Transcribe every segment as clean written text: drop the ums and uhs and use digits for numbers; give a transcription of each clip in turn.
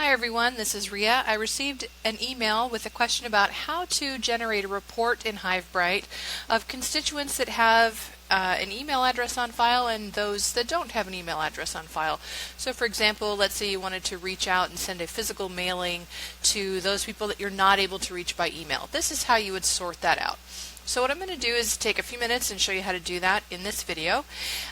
Hi everyone, this is Ria. I received an email with a question about how to generate a report in HiveBright of constituents that have an email address on file and those that don't have an email address on file. So for example, let's say you wanted to reach out and send a physical mailing to those people that you're not able to reach by email. This is how you would sort that out. So what I'm going to do is take a few minutes and show you how to do that in this video.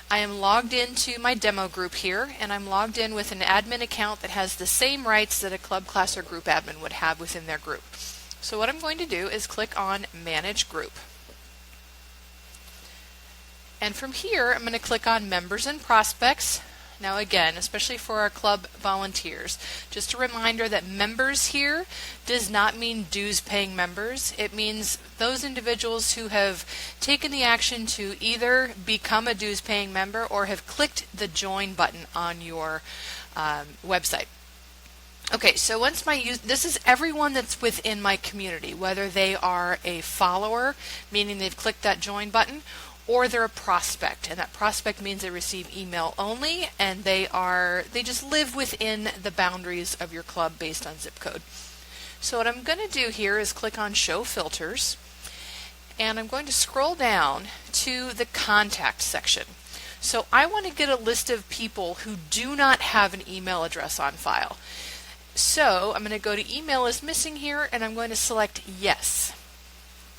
I am logged into my demo group here, and I'm logged in with an admin account that has the same rights that a club, class, or group admin would have within their group. So what I'm going to do is click on Manage Group. And from here, I'm going to click on Members and Prospects. Now again, especially for our club volunteers, just a reminder that members here does not mean dues paying members. It means those individuals who have taken the action to either become a dues paying member or have clicked the join button on your website. Okay, so once this is everyone that's within my community, whether they are a follower, meaning they've clicked that join button, or they're a prospect, and that prospect means they receive email only, and they just live within the boundaries of your club based on zip code. So what I'm going to do here is click on Show Filters, and I'm going to scroll down to the Contact section. So I want to get a list of people who do not have an email address on file. So I'm going to go to Email is Missing here, and I'm going to select Yes.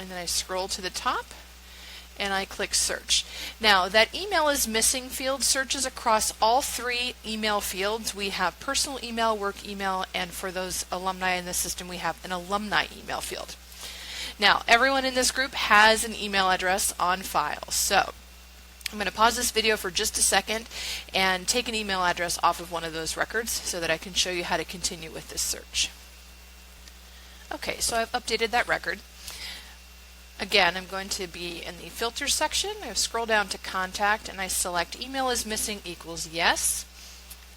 And then I scroll to the top, and I click Search. Now that Email is Missing field searches across all three email fields. We have personal email, work email, and for those alumni in the system we have an alumni email field. Now everyone in this group has an email address on file. So I'm going to pause this video for just a second and take an email address off of one of those records so that I can show you how to continue with this search. Okay, so I've updated that record. Again, I'm going to be in the Filters section. I scroll down to Contact and I select Email is Missing equals Yes.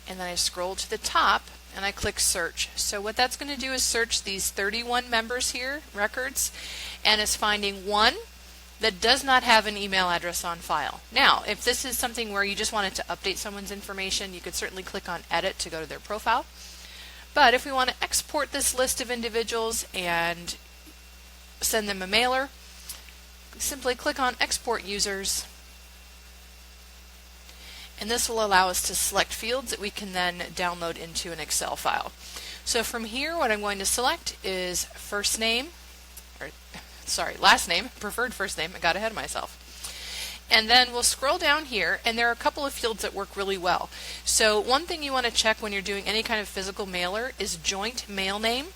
And then I scroll to the top and I click Search. So what that's going to do is search these 31 members here, records, and it's finding one that does not have an email address on file. Now, if this is something where you just wanted to update someone's information, you could certainly click on Edit to go to their profile. But if we want to export this list of individuals and send them a mailer, simply click on Export Users, and this will allow us to select fields that we can then download into an Excel file. So from here, what I'm going to select is last name, preferred first name. I got ahead of myself. And then we'll scroll down here, and there are a couple of fields that work really well. So one thing you want to check when you're doing any kind of physical mailer is joint mail name.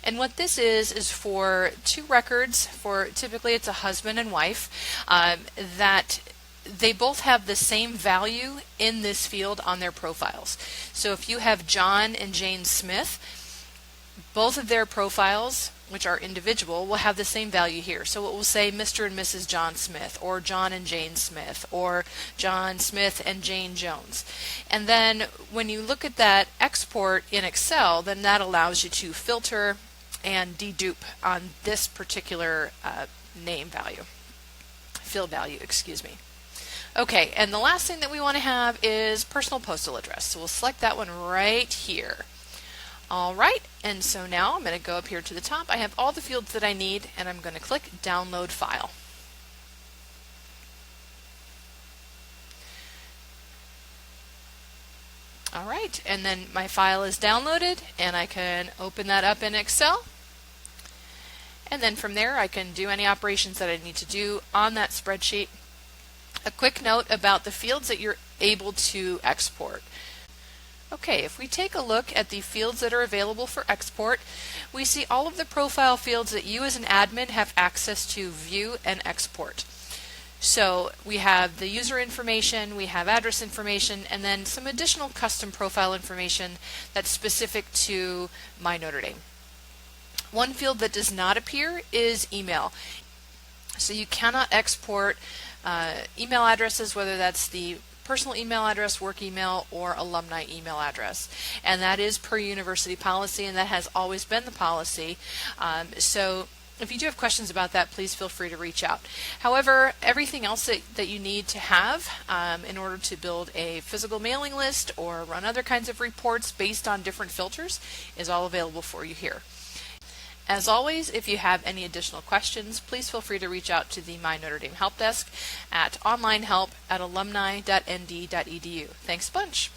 And what this is for two records, typically it's a husband and wife, that they both have the same value in this field on their profiles. So if you have John and Jane Smith, both of their profiles, which are individual, will have the same value here. So it will say Mr. and Mrs. John Smith, or John and Jane Smith, or John Smith and Jane Jones. And then when you look at that export in Excel, then that allows you to filter and dedupe on this particular field value, excuse me. Okay, and the last thing that we want to have is personal postal address. So we'll select that one right here. Alright, and so now I'm going to go up here to the top. I have all the fields that I need, and I'm going to click Download File. Alright, and then my file is downloaded, and I can open that up in Excel. And then from there I can do any operations that I need to do on that spreadsheet. A quick note about the fields that you're able to export. Okay, if we take a look at the fields that are available for export, we see all of the profile fields that you as an admin have access to view and export. So we have the user information, we have address information, and then some additional custom profile information that's specific to My Notre Dame. One field that does not appear is email. So you cannot export email addresses, whether that's the personal email address, work email, or alumni email address. And that is per university policy, and that has always been the policy. So If you do have questions about that, please feel free to reach out. However, everything else that you need to have in order to build a physical mailing list or run other kinds of reports based on different filters is all available for you here. As always, if you have any additional questions, please feel free to reach out to the My Notre Dame Help Desk at onlinehelp@alumni.nd.edu. Thanks a bunch.